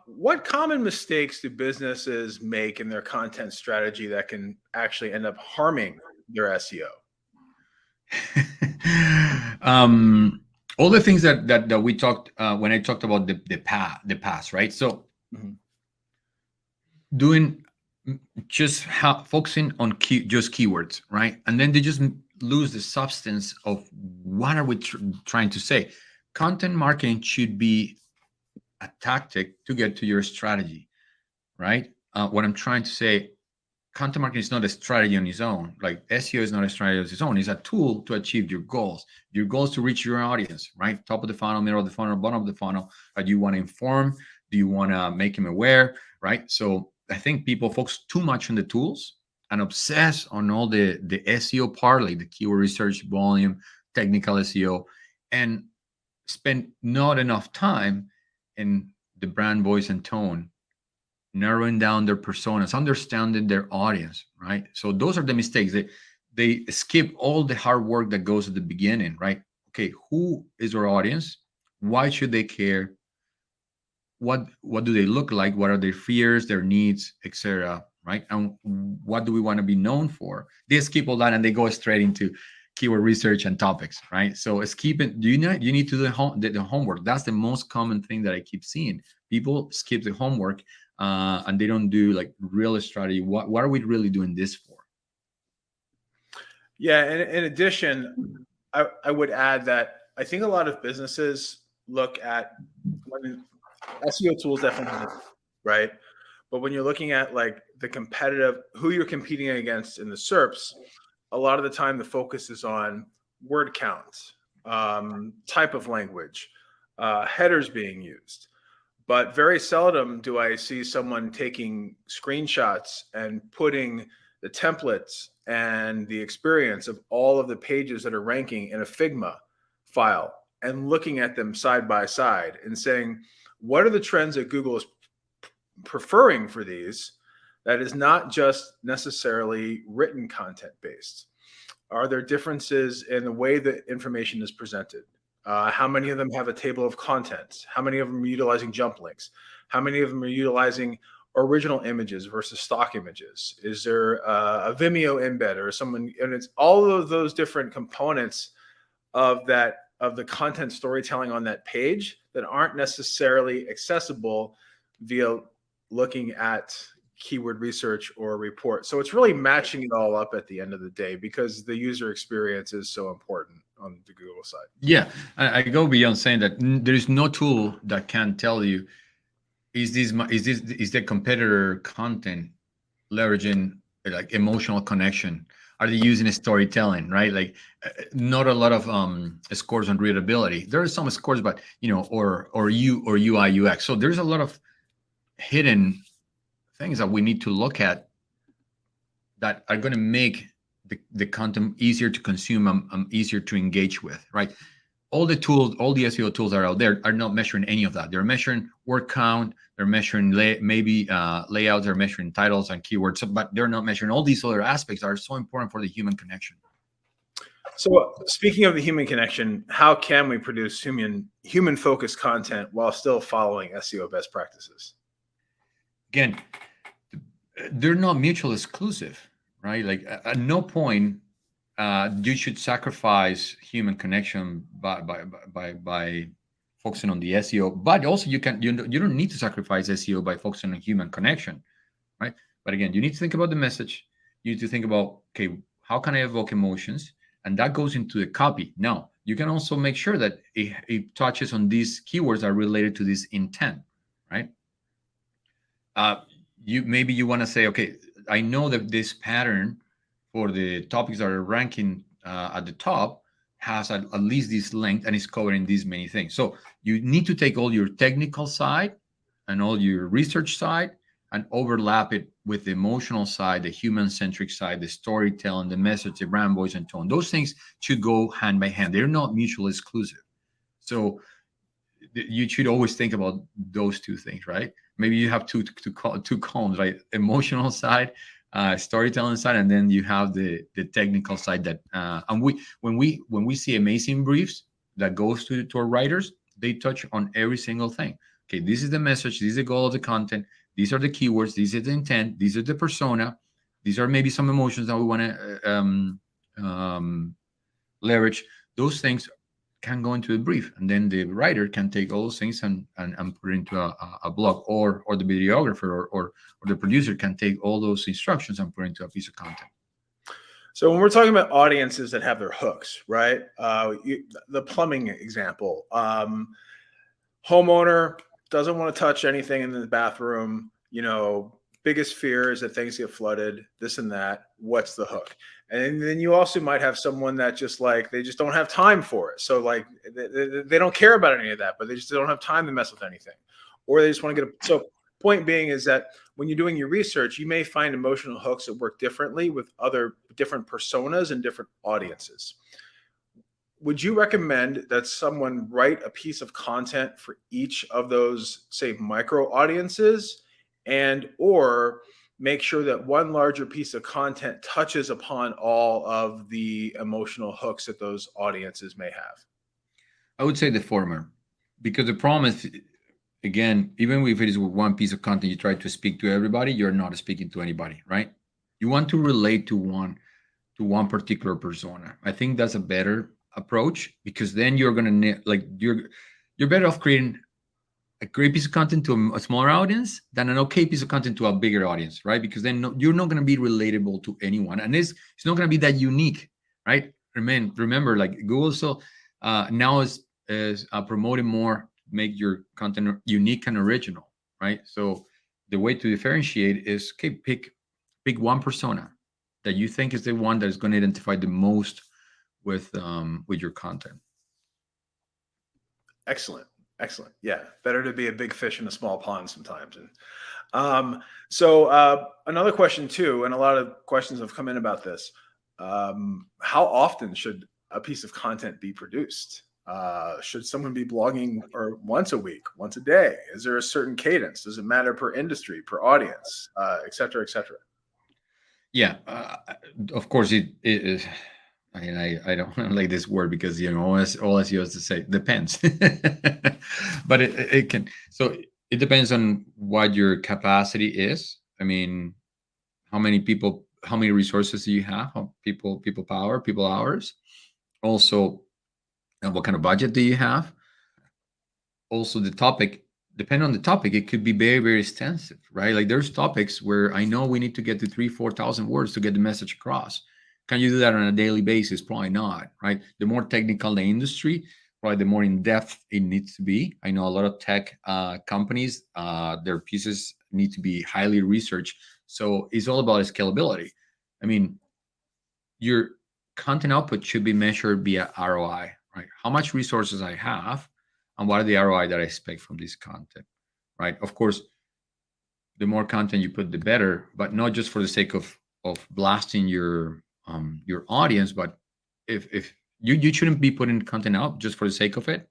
Speaker 1: What common mistakes do businesses make in their content strategy that can actually end up harming their SEO?
Speaker 2: All the things that we talked when I talked about the past, right? So doing just focusing on just keywords, right? And then they just lose the substance of what are we trying to say. Content marketing should be a tactic to get to your strategy, right? What I'm trying to say, content marketing is not a strategy on its own. Like SEO is not a strategy on its own. It's a tool to achieve your goals. Your goals to reach your audience, right? Top of the funnel, middle of the funnel, bottom of the funnel. Do you want to inform? Do you want to make them aware, right? So I think people focus too much on the tools and obsess on all the SEO part, like the keyword research, volume, technical SEO, and spend not enough time in the brand voice and tone, narrowing down their personas, understanding their audience, right? So those are the mistakes. They skip all the hard work that goes at the beginning, right? Okay, who is our audience? Why should they care? What do they look like? What are their fears, their needs, etc., right? And what do we want to be known for? They skip all that and they go straight into keyword research and topics, right? So skip it. You need to do the homework. That's the most common thing that I keep seeing. People skip the homework and they don't do like real strategy. What are we really doing this for?
Speaker 1: Yeah, and in addition, I would add that I think a lot of businesses look at when SEO tools definitely, right? But when you're looking at like the competitive, who you're competing against in the SERPs, a lot of the time the focus is on word count, type of language, headers being used. But very seldom do I see someone taking screenshots and putting the templates and the experience of all of the pages that are ranking in a Figma file and looking at them side by side and saying, what are the trends that Google is preferring for these that is not just necessarily written content based? Are there differences in the way that information is presented? How many of them have a table of contents? How many of them are utilizing jump links? How many of them are utilizing original images versus stock images? Is there a Vimeo embed or someone? And it's all of those different components of the content storytelling on that page that aren't necessarily accessible via looking at keyword research or a report. So it's really matching it all up at the end of the day, because the user experience is so important on the Google side.
Speaker 2: Yeah, I go beyond saying that there is no tool that can tell you is the competitor content leveraging like emotional connection. Are they using storytelling, right? Like not a lot of scores on readability. There are some scores, but or UI UX. So there's a lot of hidden things that we need to look at that are going to make the content easier to consume, easier to engage with, right? All the tools, all the SEO tools that are out there are not measuring any of that. They're measuring word count, they're measuring layouts, they're measuring titles and keywords, but they're not measuring all these other aspects that are so important for the human connection.
Speaker 1: So speaking of the human connection, how can we produce human focused content while still following SEO best practices?
Speaker 2: Again, they're not mutually exclusive, right? Like at no point you should sacrifice human connection by focusing on the SEO, but also you don't need to sacrifice SEO by focusing on human connection, right? But again, you need to think about the message. You need to think about, okay, how can I evoke emotions? And that goes into the copy. Now, you can also make sure that it touches on these keywords that are related to this intent, right? Maybe you want to say, okay, I know that this pattern for the topics that are ranking at the top has at least this length and is covering these many things. So you need to take all your technical side and all your research side and overlap it with the emotional side, the human-centric side, the storytelling, the message, the brand voice, and tone. Those things should go hand by hand. They're not mutually exclusive. So you should always think about those two things, right? Maybe you have two columns, right? Emotional side, storytelling side, and then you have the technical side. That and when we see amazing briefs that goes to our writers, they touch on every single thing. Okay, this is the message, this is the goal of the content, these are the keywords, these are the intent, these are the persona, these are maybe some emotions that we want to leverage. Those things can go into the brief, and then the writer can take all those things and put it into a blog, or the videographer or the producer can take all those instructions and put it into a piece of content.
Speaker 1: So when we're talking about audiences that have their hooks, right? The plumbing example, homeowner doesn't want to touch anything in the bathroom, biggest fear is that things get flooded, this and that. What's the hook? And then you also might have someone that they just don't have time for it. So like they don't care about any of that, but they just don't have time to mess with anything, or they just want to get so point being is that when you're doing your research, you may find emotional hooks that work differently with other different personas and different audiences. Would you recommend that someone write a piece of content for each of those, say, micro audiences, and or make sure that one larger piece of content touches upon all of the emotional hooks that those audiences may have?
Speaker 2: I would say the former, because the problem is, again, even if it is with one piece of content, you try to speak to everybody, you're not speaking to anybody, right? You want to relate to one particular persona. I think that's a better approach, because then you're gonna you're better off creating a great piece of content to a smaller audience than an okay piece of content to a bigger audience, right? Because then you're not going to be relatable to anyone, and it's not going to be that unique, right? Remember, like Google still now is promoting more, make your content unique and original, right? So the way to differentiate is, okay, pick one persona that you think is the one that is going to identify the most with your content.
Speaker 1: Excellent. Yeah, better to be a big fish in a small pond sometimes. And so another question too, and a lot of questions have come in about this. How often should a piece of content be produced? Should someone be blogging or once a week, once a day? Is there a certain cadence? Does it matter per industry, per audience, et cetera, et cetera?
Speaker 2: Yeah, of course it is. I mean, I don't like this word because all SEO is to say depends, but it can. So it depends on what your capacity is. I mean, how many people, how many resources do you have? How people power, people hours. Also, what kind of budget do you have? Also, the topic, depending on the topic, it could be very extensive, right? Like there's topics where I know we need to get to 3,000-4,000 words to get the message across. Can you do that on a daily basis? Probably not, right? The more technical the industry, probably the more in depth it needs to be. I know a lot of tech companies, their pieces need to be highly researched. So it's all about scalability. I mean, your content output should be measured via ROI, right? How much resources I have, and what are the ROI that I expect from this content, right? Of course, the more content you put, the better, but not just for the sake of blasting your audience, but if you shouldn't be putting content out just for the sake of it.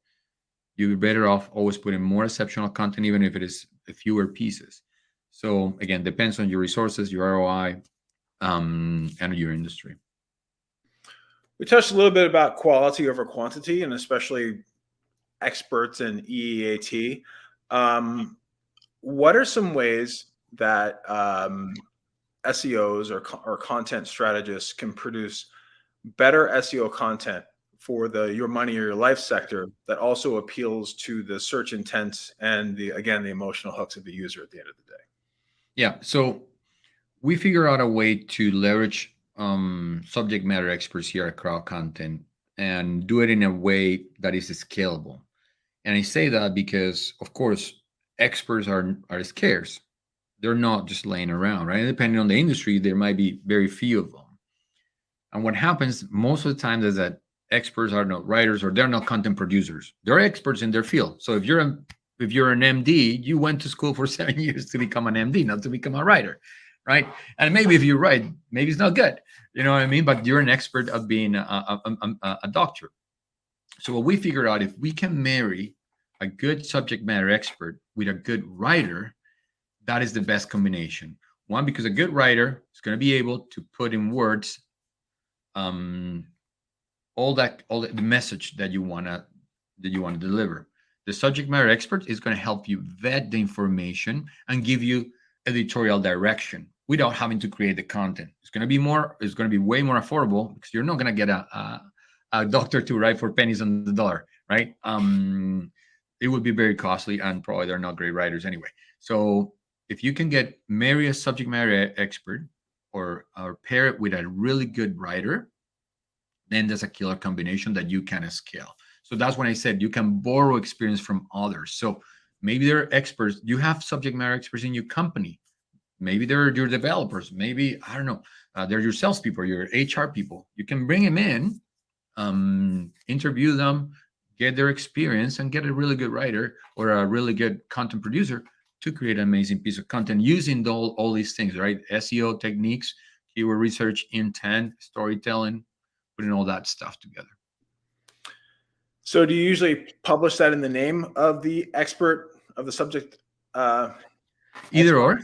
Speaker 2: You're better off always putting more exceptional content, even if it is fewer pieces. So again, depends on your resources, your ROI, and your industry.
Speaker 1: We touched a little bit about quality over quantity, and especially experts in EEAT. What are some ways that SEOs or content strategists can produce better SEO content for the your money or your life sector that also appeals to the search intent and the emotional hooks of the user at the end of the day?
Speaker 2: Yeah. So we figure out a way to leverage subject matter experts here at Crowd Content and do it in a way that is scalable. And I say that because, of course, experts are scarce. They're not just laying around, right? And depending on the industry, there might be very few of them. And what happens most of the time is that experts are not writers or they're not content producers. They're experts in their field. So if you're an MD, you went to school for 7 years to become an MD, not to become a writer, right? And maybe if you write, maybe it's not good, you know what I mean? But you're an expert of being a doctor. So what we figured out, if we can marry a good subject matter expert with a good writer, that is the best combination. One, because a good writer is going to be able to put in words all the message that you want to deliver. The subject matter expert is going to help you vet the information and give you editorial direction without having to create the content. It's going to be way more affordable because you're not going to get a doctor to write for pennies on the dollar, right? It would be very costly, and probably they're not great writers anyway. So if you can marry a subject matter expert or pair it with a really good writer, then there's a killer combination that you can scale. So that's when I said you can borrow experience from others. So maybe they're experts. You have subject matter experts in your company. Maybe they're your developers. Maybe, I don't know, they're your salespeople, your HR people. You can bring them in, interview them, get their experience, and get a really good writer or a really good content producer to create an amazing piece of content using all these things, right? SEO techniques, keyword research, intent, storytelling, putting all that stuff together.
Speaker 1: So do you usually publish that in the name of the expert of the subject?
Speaker 2: Either or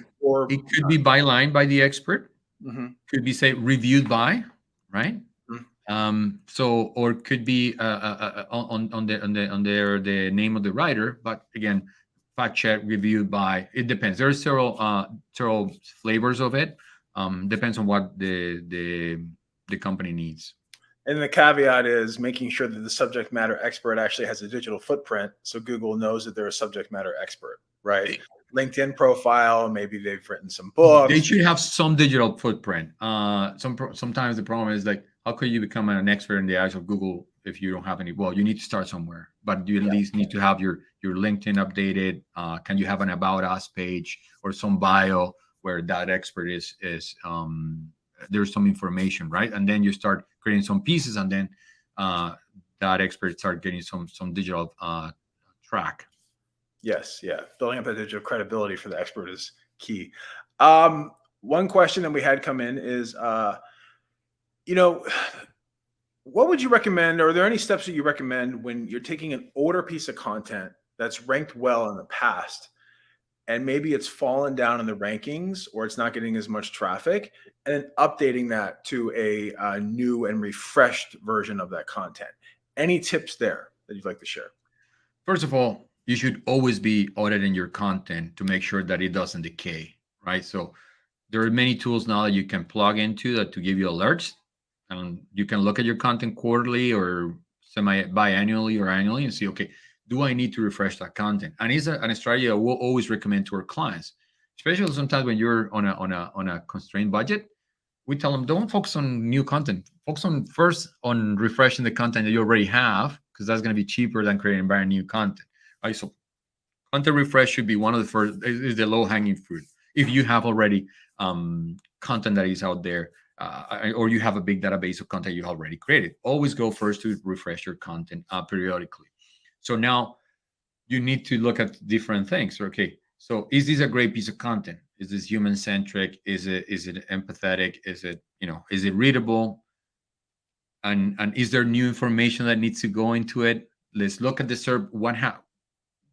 Speaker 2: it could be byline by the expert. Mm-hmm. Could be, say, reviewed by, right? Mm-hmm. So, or could be on the name of the writer, but again, fact check, reviewed by. It depends. There are several flavors of it. Depends on what the company needs.
Speaker 1: And the caveat is making sure that the subject matter expert actually has a digital footprint, so Google knows that they're a subject matter expert, right? LinkedIn profile, maybe they've written some books.
Speaker 2: They should have some digital footprint. Sometimes the problem is like, how could you become an expert in the eyes of Google if you don't have any? Well, you need to start somewhere, but you at least need to have your LinkedIn updated. Can you have an About Us page or some bio where that expert is there's some information, right? And then you start creating some pieces, and then that expert start getting some digital track.
Speaker 1: Yes, yeah. Building up that digital credibility for the expert is key. One question that we had come in is, what would you recommend? Are there any steps that you recommend when you're taking an older piece of content that's ranked well in the past, and maybe it's fallen down in the rankings or it's not getting as much traffic, and then updating that to a new and refreshed version of that content? Any tips there that you'd like to share?
Speaker 2: First of all, you should always be auditing your content to make sure that it doesn't decay, right? So there are many tools now that you can plug into that to give you alerts, and you can look at your content quarterly or biannually or annually and see, okay, do I need to refresh that content? And it's a strategy I will always recommend to our clients, especially sometimes when you're on a constrained budget. We tell them, don't focus on new content. Focus on first on refreshing the content that you already have, because that's going to be cheaper than creating brand new content. Right? So content refresh should be one of the first, is the low hanging fruit. If you have already content that is out there, or you have a big database of content you already created, always go first to refresh your content periodically. So now you need to look at different things. Okay, so is this a great piece of content? Is this human centric? Is it empathetic? Is it, is it readable? And is there new information that needs to go into it? Let's look at the SERP.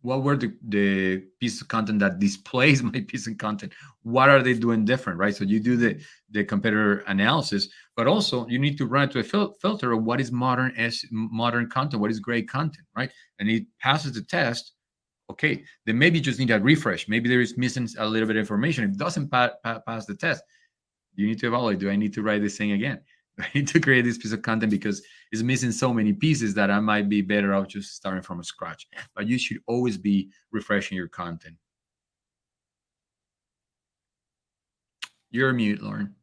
Speaker 2: What were the pieces of content that displays my piece of content? What are they doing different, right? So you do the competitor analysis, but also you need to run it to a filter of what is modern content, what is great content, right? And it passes the test. Okay, then maybe you just need a refresh. Maybe there is missing a little bit of information. It doesn't pass the test. You need to evaluate. Do I need to write this thing again? I need to create this piece of content because it's missing so many pieces that I might be better off just starting from scratch. But you should always be refreshing your content. You're mute, Lauren.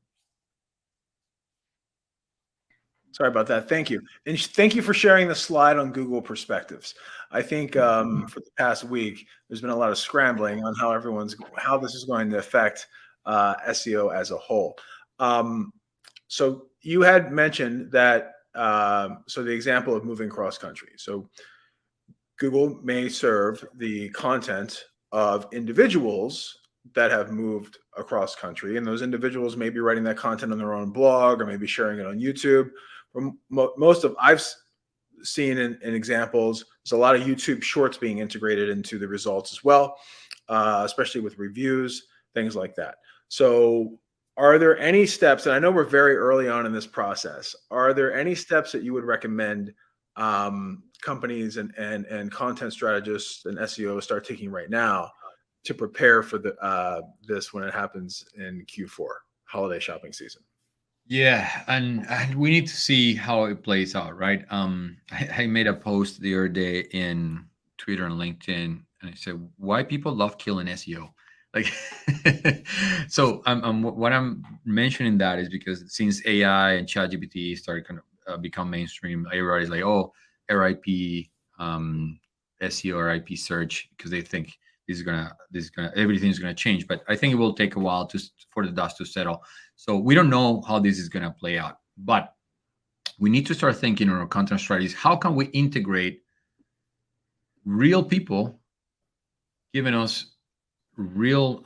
Speaker 1: Sorry about that. Thank you. And thank you for sharing the slide on Google Perspectives. I think for the past week, there's been a lot of scrambling on how this is going to affect SEO as a whole. So you had mentioned that, so the example of moving cross country. So Google may serve the content of individuals that have moved across country, and those individuals may be writing that content on their own blog or maybe sharing it on YouTube. Most of I've seen in examples, there's a lot of YouTube shorts being integrated into the results as well, especially with reviews, things like that. So are there any steps, and I know we're very early on in this process, are there any steps that you would recommend companies and content strategists and SEO start taking right now to prepare for this when it happens in Q4, holiday shopping season?
Speaker 2: Yeah, and we need to see how it plays out, right? I made a post the other day in Twitter and LinkedIn, and I said, "Why people love killing SEO?" Like, so what I'm mentioning that is because since AI and ChatGPT started kind of become mainstream, everybody's like, "Oh, RIP SEO, RIP search," because they think everything's gonna change. But I think it will take a while for the dust to settle. So we don't know how this is gonna play out. But we need to start thinking on our content strategies. How can we integrate real people giving us real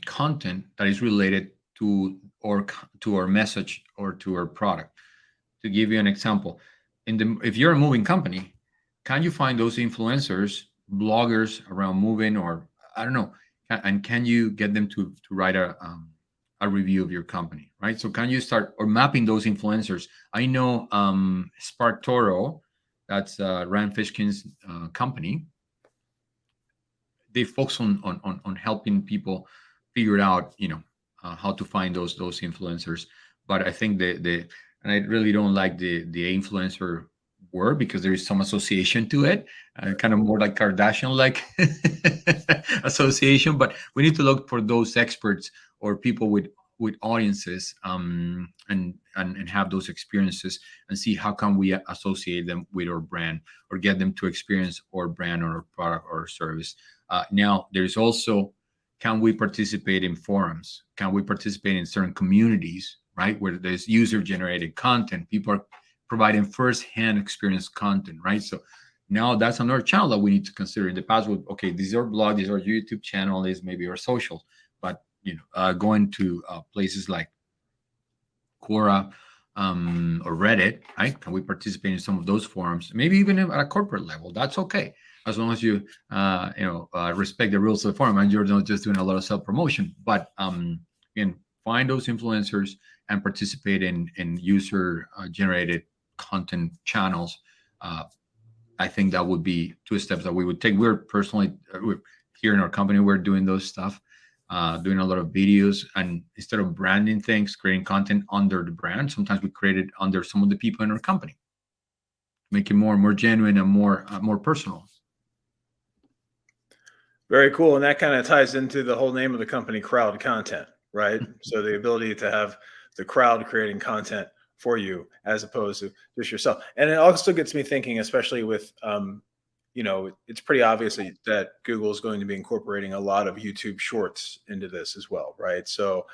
Speaker 2: content that is related to our message or to our product? To give you an example, if you're a moving company, can you find those influencers, bloggers around moving, or I don't know, and can you get them to write a review of your company, right? So can you start or mapping those influencers? I know Spark Toro, that's Rand Fishkin's company. They focus on helping people figure out, how to find those influencers. But I think and I really don't like the influencer word because there is some association to it, kind of more like Kardashian-like association. But we need to look for those experts or people with audiences, and have those experiences and see how can we associate them with our brand or get them to experience our brand or our product or service. Now, there's also, can we participate in forums? Can we participate in certain communities, right, where there's user-generated content? People are providing first-hand experience content, right? So now that's another channel that we need to consider. In the past, okay, these are blog, these are YouTube channel, these maybe our social, but going to places like Quora, or Reddit, right? Can we participate in some of those forums? Maybe even at a corporate level. That's okay, as long as you respect the rules of the forum and you're not just doing a lot of self promotion. But again, find those influencers and participate in user generated content channels. I think that would be two steps that we would take. We're personally here in our company, we're doing those stuff, doing a lot of videos, and instead of branding things, creating content under the brand, sometimes we create it under some of the people in our company, make it more genuine and more personal.
Speaker 1: Very cool. And that kind of ties into the whole name of the company, Crowd Content, right? So the ability to have the crowd creating content for you as opposed to just yourself. And it also gets me thinking, especially with, it's pretty obvious that Google is going to be incorporating a lot of YouTube shorts into this as well, right? So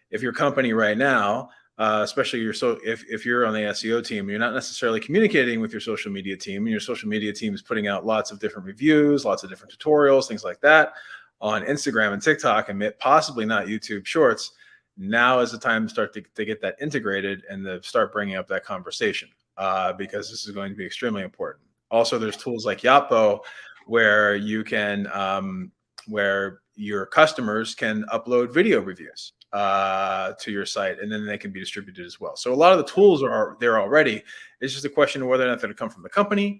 Speaker 1: if your company right now, especially if you're on the SEO team, you're not necessarily communicating with your social media team, and your social media team is putting out lots of different reviews, lots of different tutorials, things like that on Instagram and TikTok, and possibly not YouTube shorts. Now is the time to start to get that integrated and to start bringing up that conversation, because this is going to be extremely important. Also, there's tools like Yapo where you can, where your customers can upload video reviews to your site, and then they can be distributed as well. So a lot of the tools are there already. It's just a question of whether or not they're going to come from the company,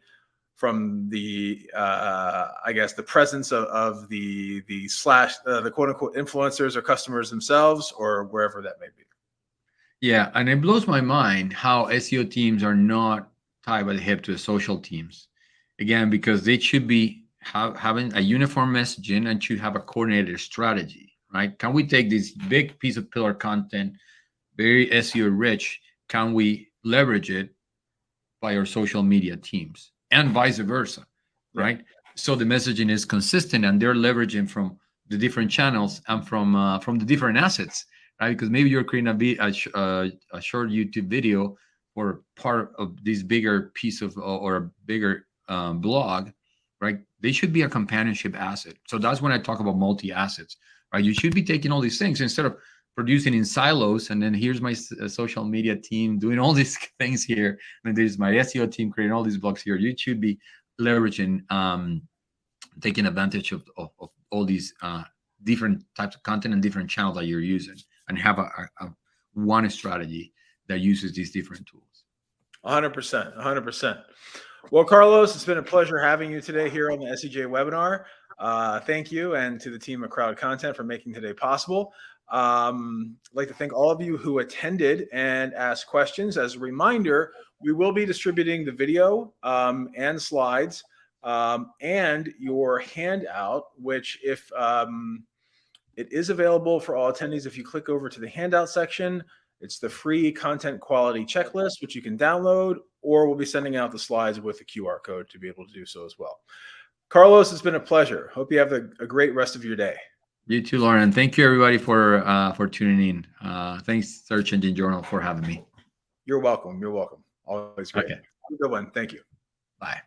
Speaker 1: from the I guess the presence of the quote unquote influencers or customers themselves, or wherever that may be.
Speaker 2: Yeah, and it blows my mind how SEO teams are not tied by the hip to the social teams. Again, because they should be having a uniform messaging and should have a coordinated strategy, right? Can we take this big piece of pillar content, very SEO rich, can we leverage it by our social media teams and vice versa, right? So the messaging is consistent and they're leveraging from the different channels and from the different assets, right? Because maybe you're creating a short YouTube video or part of this bigger piece of or a bigger blog, right? They should be a companionship asset. So that's when I talk about multi-assets, right? You should be taking all these things instead of producing in silos, and then here's my social media team doing all these things here, and there's my SEO team creating all these blogs here. You should be leveraging, taking advantage of all these different types of content and different channels that you're using, and have a one strategy that uses these different tools.
Speaker 1: 100%, 100%. Well, Carlos, it's been a pleasure having you today here on the SEJ webinar. Thank you, and to the team at Crowd Content for making today possible. I'd like to thank all of you who attended and asked questions. As a reminder, we will be distributing the video and slides and your handout, which if it is available for all attendees, if you click over to the handout section, it's the free content quality checklist, which you can download, or we'll be sending out the slides with the QR code to be able to do so as well. Carlos, it's been a pleasure. Hope you have a great rest of your day. You too, Lauren. Thank you, everybody, for tuning in. Thanks, Search Engine Journal, for having me. You're welcome. You're welcome. Always great. Okay. Have a good one. Thank you. Bye.